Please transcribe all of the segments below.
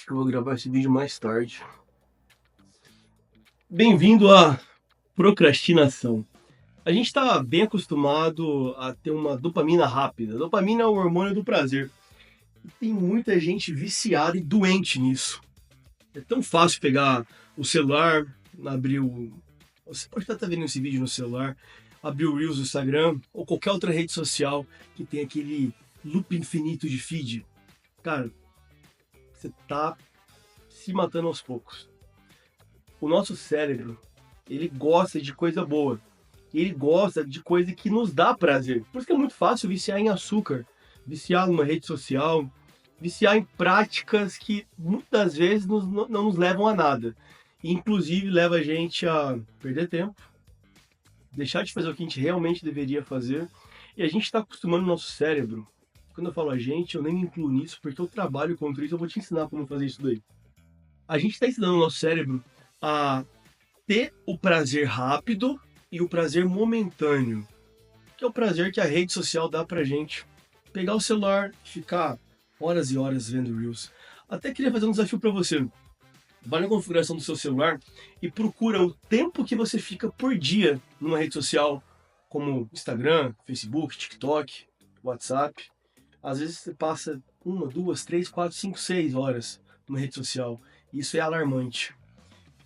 que eu vou gravar esse vídeo mais tarde. Bem-vindo à procrastinação. A gente está bem acostumado a ter uma dopamina rápida. A dopamina é o hormônio do prazer. E tem muita gente viciada e doente nisso. É tão fácil pegar o celular, abrir o... Você pode estar vendo esse vídeo no celular, abrir o Reels do Instagram ou qualquer outra rede social que tem aquele loop infinito de feed. Cara, você tá se matando aos poucos. O nosso cérebro, ele gosta de coisa boa. Ele gosta de coisa que nos dá prazer. Por isso que é muito fácil viciar em açúcar, viciar numa rede social, viciar em práticas que muitas vezes não nos levam a nada. E, inclusive, leva a gente a perder tempo, deixar de fazer o que a gente realmente deveria fazer. E a gente está acostumando o nosso cérebro. Quando eu falo a gente, eu nem me incluo nisso, porque eu trabalho contra isso, eu vou te ensinar como fazer isso daí. A gente está ensinando o nosso cérebro a ter o prazer rápido e o prazer momentâneo, que é o prazer que a rede social dá pra gente. Pegar o celular e ficar horas e horas vendo Reels. Até queria fazer um desafio para você. Vai na configuração do seu celular e procura o tempo que você fica por dia numa rede social, como Instagram, Facebook, TikTok, WhatsApp. Às vezes você passa 1, 2, 3, 4, 5, 6 horas numa rede social. Isso é alarmante.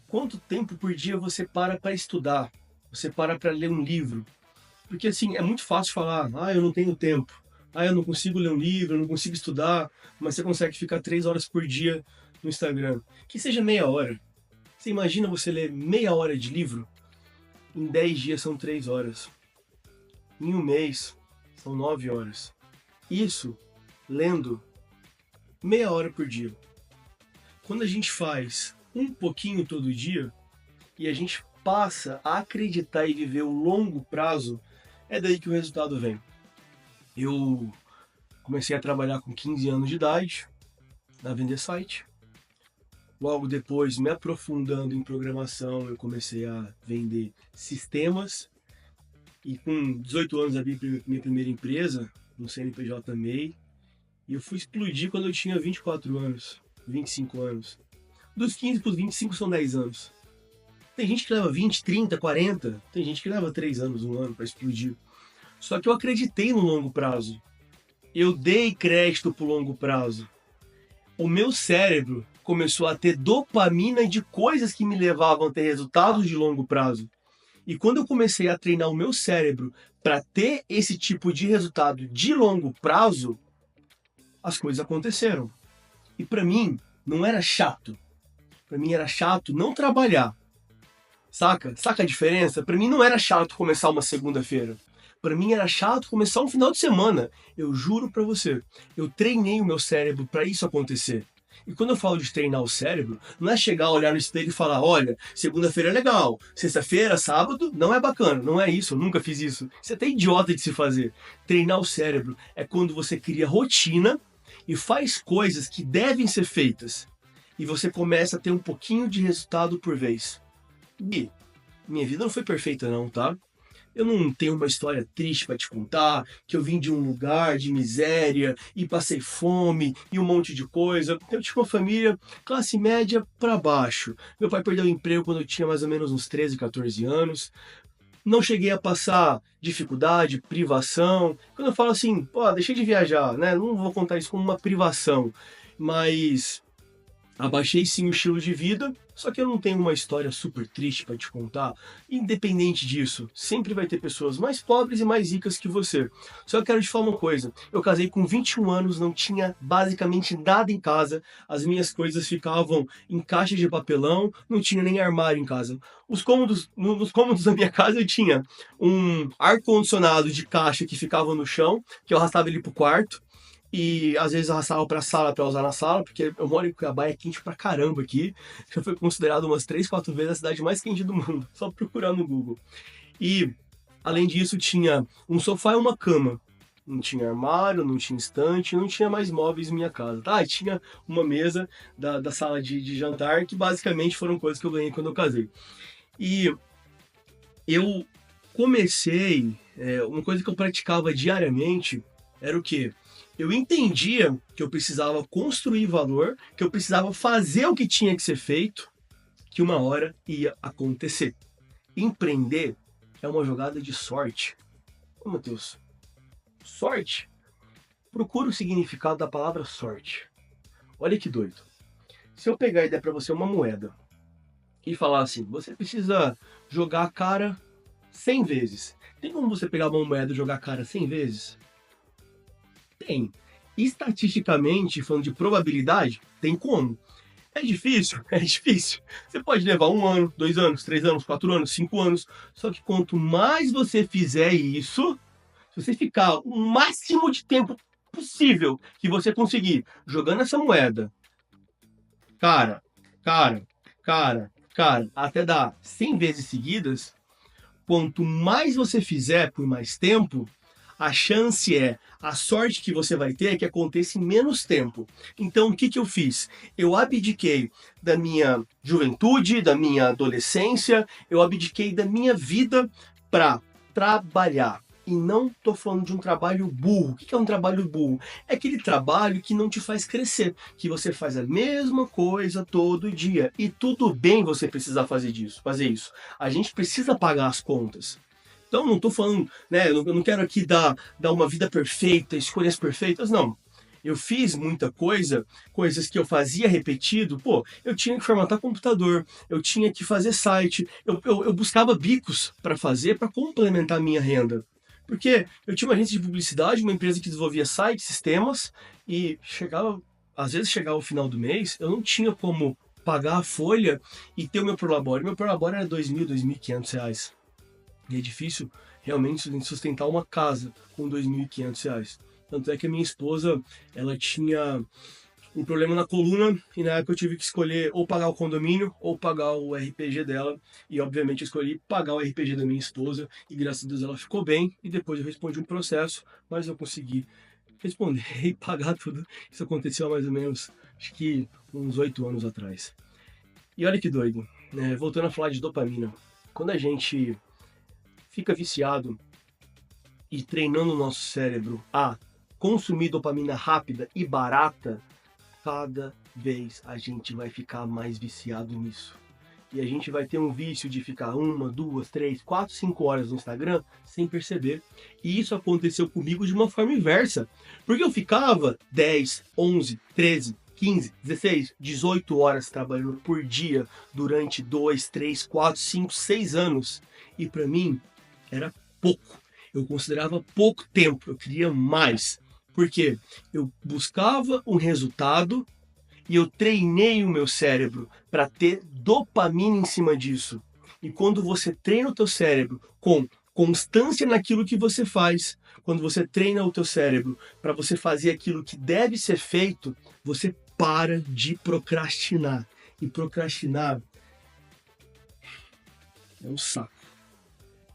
Quanto tempo por dia você para estudar? Você para ler um livro? Porque assim, é muito fácil falar, eu não tenho tempo. Eu não consigo ler um livro, eu não consigo estudar. Mas você consegue ficar 3 horas por dia no Instagram. Que seja meia hora. Você imagina você ler meia hora de livro? Em 10 dias são 3 horas. Em um mês são 9 horas. Isso lendo meia hora por dia. Quando a gente faz um pouquinho todo dia e a gente passa a acreditar e viver o longo prazo, é daí que o resultado vem. Eu comecei a trabalhar com 15 anos de idade na Vender Site. Logo depois, me aprofundando em programação, eu comecei a vender sistemas. E com 18 anos abri minha primeira empresa, no CNPJ MEI. E eu fui explodir quando eu tinha 24 anos, 25 anos. Dos 15 para os 25 são 10 anos. Tem gente que leva 20, 30, 40. Tem gente que leva 3 anos, 1 ano para explodir. Só que eu acreditei no longo prazo. Eu dei crédito para o longo prazo. O meu cérebro começou a ter dopamina de coisas que me levavam a ter resultados de longo prazo. E quando eu comecei a treinar o meu cérebro para ter esse tipo de resultado de longo prazo, as coisas aconteceram. E para mim, não era chato. Para mim era chato não trabalhar. Saca? Saca a diferença? Para mim não era chato começar uma segunda-feira. Para mim era chato começar um final de semana. Eu juro para você. Eu treinei o meu cérebro para isso acontecer. E quando eu falo de treinar o cérebro, não é chegar, olhar no espelho e falar, olha, segunda-feira é legal, sexta-feira, sábado, não é bacana. Não é isso, eu nunca fiz isso. Isso é até idiota de se fazer. Treinar o cérebro é quando você cria rotina e faz coisas que devem ser feitas. E você começa a ter um pouquinho de resultado por vez. E minha vida não foi perfeita não, tá? Eu não tenho uma história triste para te contar, que eu vim de um lugar de miséria e passei fome e um monte de coisa. Eu tinha uma família classe média para baixo. Meu pai perdeu o emprego quando eu tinha mais ou menos uns 13, 14 anos. Não cheguei a passar dificuldade, privação. Quando eu falo assim, deixei de viajar, né? Não vou contar isso como uma privação, mas abaixei sim o estilo de vida, só que eu não tenho uma história super triste para te contar. Independente disso, sempre vai ter pessoas mais pobres e mais ricas que você. Só que eu quero te falar uma coisa, eu casei com 21 anos, não tinha basicamente nada em casa, as minhas coisas ficavam em caixas de papelão, não tinha nem armário em casa. Nos cômodos da minha casa eu tinha um ar-condicionado de caixa que ficava no chão, que eu arrastava ele pro quarto, e às vezes arrastava pra sala pra usar na sala, porque eu moro em Cuiabá, é quente pra caramba aqui. Já foi considerado umas 3, 4 vezes a cidade mais quente do mundo, só procurar no Google. E além disso tinha um sofá e uma cama. Não tinha armário, não tinha estante, não tinha mais móveis em minha casa. E tinha uma mesa da sala de jantar, que basicamente foram coisas que eu ganhei quando eu casei. E eu comecei, uma coisa que eu praticava diariamente era o quê? Eu entendia que eu precisava construir valor, que eu precisava fazer o que tinha que ser feito, que uma hora ia acontecer. Empreender é uma jogada de sorte. Oh, meu Deus. Sorte? Procura o significado da palavra sorte. Olha que doido. Se eu pegar e der para você uma moeda e falar assim, você precisa jogar a cara 100 vezes. Tem como você pegar uma moeda e jogar a cara 100 vezes? Tem. Estatisticamente, falando de probabilidade, tem como. É difícil? É difícil. Você pode levar 1 ano, 2 anos, 3 anos, 4 anos, 5 anos. Só que quanto mais você fizer isso, se você ficar o máximo de tempo possível que você conseguir jogando essa moeda, cara, cara, cara, até dar 100 vezes seguidas, quanto mais você fizer por mais tempo, a chance a sorte que você vai ter é que aconteça em menos tempo. Então, o que que eu fiz? Eu abdiquei da minha juventude, da minha adolescência, eu abdiquei da minha vida para trabalhar. E não estou falando de um trabalho burro. O que é um trabalho burro? É aquele trabalho que não te faz crescer, que você faz a mesma coisa todo dia. E tudo bem você precisar fazer isso. A gente precisa pagar as contas. Então, não estou falando, né? Eu não quero aqui dar uma vida perfeita, escolhas perfeitas, não. Eu fiz muita coisa, coisas que eu fazia repetido. Pô, eu tinha que formatar computador, eu tinha que fazer site, eu buscava bicos para fazer, para complementar a minha renda. Porque eu tinha uma agência de publicidade, uma empresa que desenvolvia sites, sistemas, e às vezes chegava o final do mês, eu não tinha como pagar a folha e ter o meu prolabore. Meu prolabore era R$ 2.000, R$ 2.500. E é difícil realmente sustentar uma casa com R$ 2.500. Tanto é que a minha esposa, ela tinha um problema na coluna e na época eu tive que escolher ou pagar o condomínio ou pagar o RPG dela. E obviamente eu escolhi pagar o RPG da minha esposa e graças a Deus ela ficou bem. E depois eu respondi um processo, mas eu consegui responder e pagar tudo. Isso aconteceu há mais ou menos, acho que uns 8 anos atrás. E olha que doido, né? Voltando a falar de dopamina. Quando a gente fica viciado e treinando o nosso cérebro a consumir dopamina rápida e barata, cada vez a gente vai ficar mais viciado nisso. E a gente vai ter um vício de ficar 1, 2, 3, 4, 5 horas no Instagram sem perceber. E isso aconteceu comigo de uma forma inversa. Porque eu ficava 10, 11, 13, 15, 16, 18 horas trabalhando por dia durante 2, 3, 4, 5, 6 anos. E para mim era pouco. Eu considerava pouco tempo. Eu queria mais. Porque eu buscava um resultado e eu treinei o meu cérebro para ter dopamina em cima disso. E quando você treina o teu cérebro com constância naquilo que você faz, quando você treina o teu cérebro para você fazer aquilo que deve ser feito, você para de procrastinar. E procrastinar é um saco.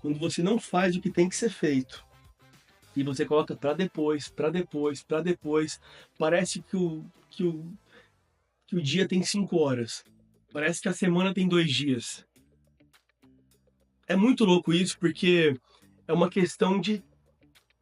Quando você não faz o que tem que ser feito, e você coloca para depois, parece que o dia tem 5 horas. Parece que a semana tem 2 dias. É muito louco isso, porque é uma questão de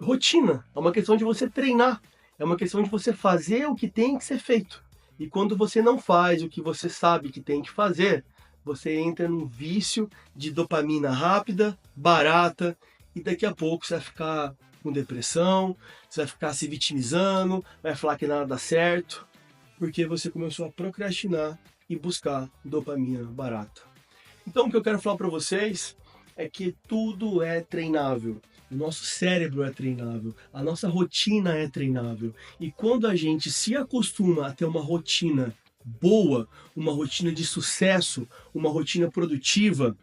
rotina, é uma questão de você treinar, é uma questão de você fazer o que tem que ser feito. E quando você não faz o que você sabe que tem que fazer, você entra num vício de dopamina rápida, barata, e daqui a pouco você vai ficar com depressão, você vai ficar se vitimizando, vai falar que nada dá certo, porque você começou a procrastinar e buscar dopamina barata. Então o que eu quero falar para vocês é que tudo é treinável. O nosso cérebro é treinável, a nossa rotina é treinável. E quando a gente se acostuma a ter uma rotina boa, uma rotina de sucesso, uma rotina produtiva,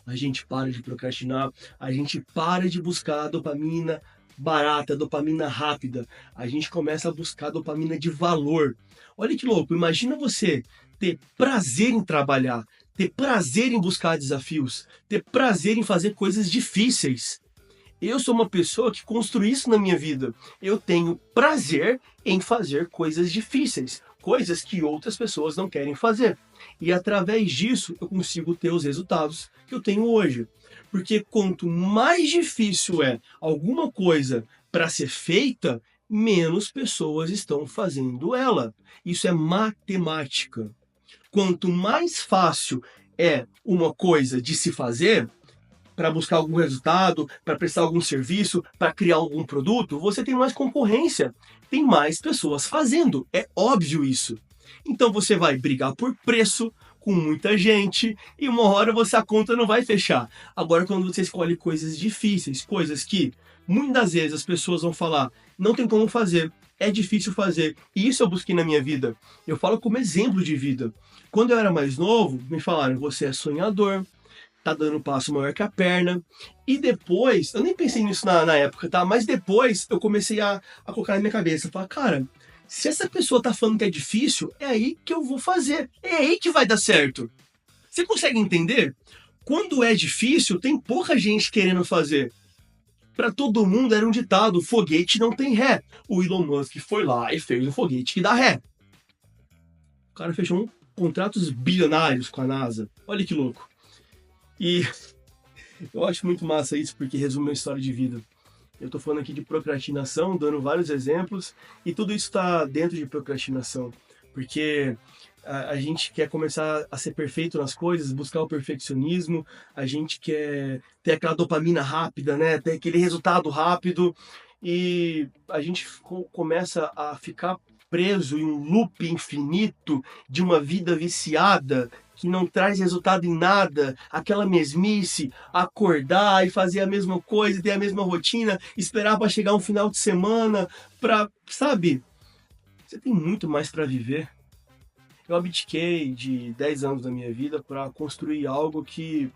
a gente para de procrastinar, a gente para de buscar a dopamina barata, dopamina rápida, a gente começa a buscar dopamina de valor. Olha que louco, imagina você ter prazer em trabalhar, ter prazer em buscar desafios, ter prazer em fazer coisas difíceis. Eu sou uma pessoa que construiu isso na minha vida. Eu tenho prazer em fazer coisas difíceis, coisas que outras pessoas não querem fazer. E através disso eu consigo ter os resultados que eu tenho hoje. Porque quanto mais difícil é alguma coisa para ser feita, menos pessoas estão fazendo ela. Isso é matemática. Quanto mais fácil é uma coisa de se fazer, para buscar algum resultado, para prestar algum serviço, para criar algum produto, você tem mais concorrência, tem mais pessoas fazendo. É óbvio isso. Então você vai brigar por preço com muita gente e uma hora a conta não vai fechar. Agora, quando você escolhe coisas difíceis, coisas que muitas vezes as pessoas vão falar, não tem como fazer, é difícil fazer. E isso eu busquei na minha vida. Eu falo como exemplo de vida. Quando eu era mais novo, me falaram, você é sonhador, tá dando um passo maior que a perna. E depois, eu nem pensei nisso na época, tá? Mas depois eu comecei a colocar na minha cabeça, falar, cara, se essa pessoa tá falando que é difícil, é aí que eu vou fazer. É aí que vai dar certo. Você consegue entender? Quando é difícil, tem pouca gente querendo fazer. Para todo mundo era um ditado, foguete não tem ré. O Elon Musk foi lá e fez um foguete que dá ré. O cara fechou contratos bilionários com a NASA. Olha que louco. E eu acho muito massa isso, porque resume a história de vida. Eu tô falando aqui de procrastinação, dando vários exemplos, e tudo isso está dentro de procrastinação, porque a gente quer começar a ser perfeito nas coisas, buscar o perfeccionismo, a gente quer ter aquela dopamina rápida, né? Ter aquele resultado rápido, e a gente começa a ficar preso em um loop infinito de uma vida viciada que não traz resultado em nada, aquela mesmice, acordar e fazer a mesma coisa, ter a mesma rotina, esperar para chegar um final de semana, sabe? Você tem muito mais para viver. Eu abdiquei de 10 anos da minha vida para construir algo que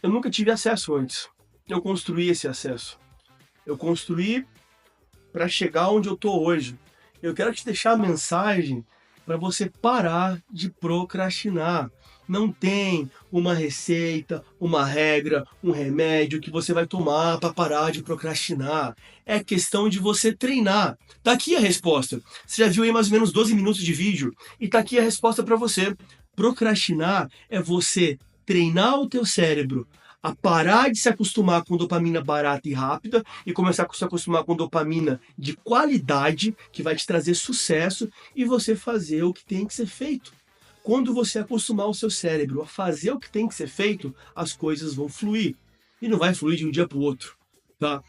eu nunca tive acesso antes. Eu construí esse acesso. Eu construí para chegar onde eu tô hoje. Eu quero te deixar a mensagem para você parar de procrastinar. Não tem uma receita, uma regra, um remédio que você vai tomar para parar de procrastinar. É questão de você treinar. Tá aqui a resposta. Você já viu aí mais ou menos 12 minutos de vídeo e tá aqui a resposta para você. Procrastinar é você treinar o teu cérebro a parar de se acostumar com dopamina barata e rápida e começar a se acostumar com dopamina de qualidade, que vai te trazer sucesso, e você fazer o que tem que ser feito. Quando você acostumar o seu cérebro a fazer o que tem que ser feito, as coisas vão fluir. E não vai fluir de um dia para o outro, tá?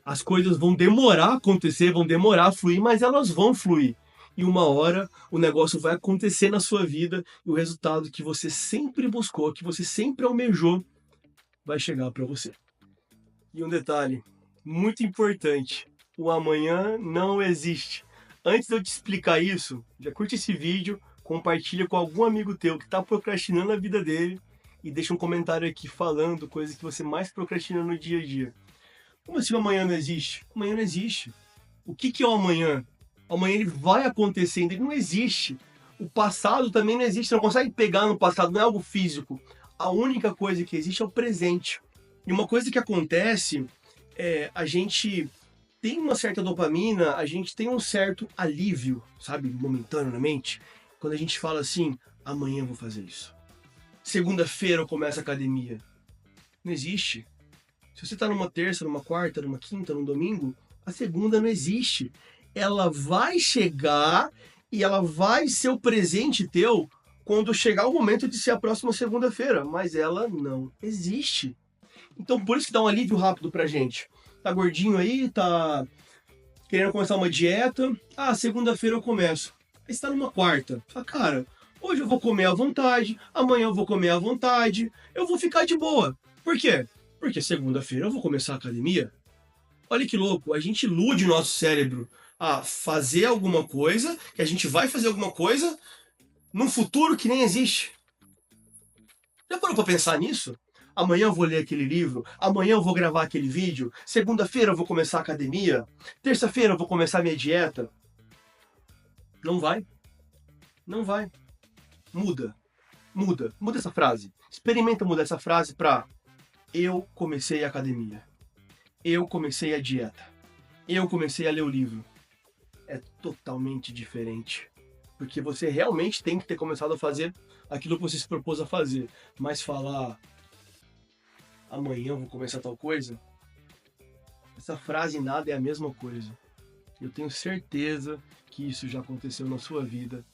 As coisas vão demorar a acontecer, vão demorar a fluir, mas elas vão fluir. E uma hora o negócio vai acontecer na sua vida e o resultado que você sempre buscou, que você sempre almejou, vai chegar para você. E um detalhe muito importante: o amanhã não existe. Antes de eu te explicar isso, já curte esse vídeo, compartilha com algum amigo teu que está procrastinando a vida dele e deixa um comentário aqui falando coisas que você mais procrastina no dia a dia. Como assim o amanhã não existe? Amanhã não existe. O que é o amanhã? O amanhã ele vai acontecendo, ele não existe. O passado também não existe, você não consegue pegar no passado, não é algo físico. A única coisa que existe é o presente. E uma coisa que acontece é a gente tem uma certa dopamina, a gente tem um certo alívio, sabe, momentâneo na mente, quando a gente fala assim, amanhã eu vou fazer isso. Segunda-feira eu começo a academia. Não existe. Se você está numa terça, numa quarta, numa quinta, num domingo, a segunda não existe. Ela vai chegar e ela vai ser o presente teu quando chegar o momento de ser a próxima segunda-feira, mas ela não existe. Então por isso que dá um alívio rápido pra gente. Tá gordinho aí, tá querendo começar uma dieta, segunda-feira eu começo. Aí você tá numa quarta, fala, cara, hoje eu vou comer à vontade, amanhã eu vou comer à vontade, eu vou ficar de boa. Por quê? Porque segunda-feira eu vou começar a academia. Olha que louco, a gente ilude o nosso cérebro a fazer alguma coisa, que a gente vai fazer alguma coisa num futuro que nem existe. Já parou pra pensar nisso? Amanhã eu vou ler aquele livro, amanhã eu vou gravar aquele vídeo, segunda-feira eu vou começar a academia, terça-feira eu vou começar a minha dieta. Não vai. Não vai. Muda. Muda. Muda essa frase. Experimenta mudar essa frase pra eu comecei a academia. Eu comecei a dieta. Eu comecei a ler o livro. É totalmente diferente. Porque você realmente tem que ter começado a fazer aquilo que você se propôs a fazer. Mas falar, amanhã eu vou começar tal coisa, essa frase nada é a mesma coisa. Eu tenho certeza que isso já aconteceu na sua vida.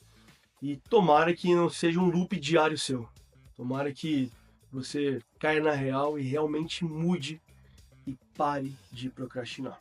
E tomara que não seja um loop diário seu. Tomara que você caia na real e realmente mude e pare de procrastinar.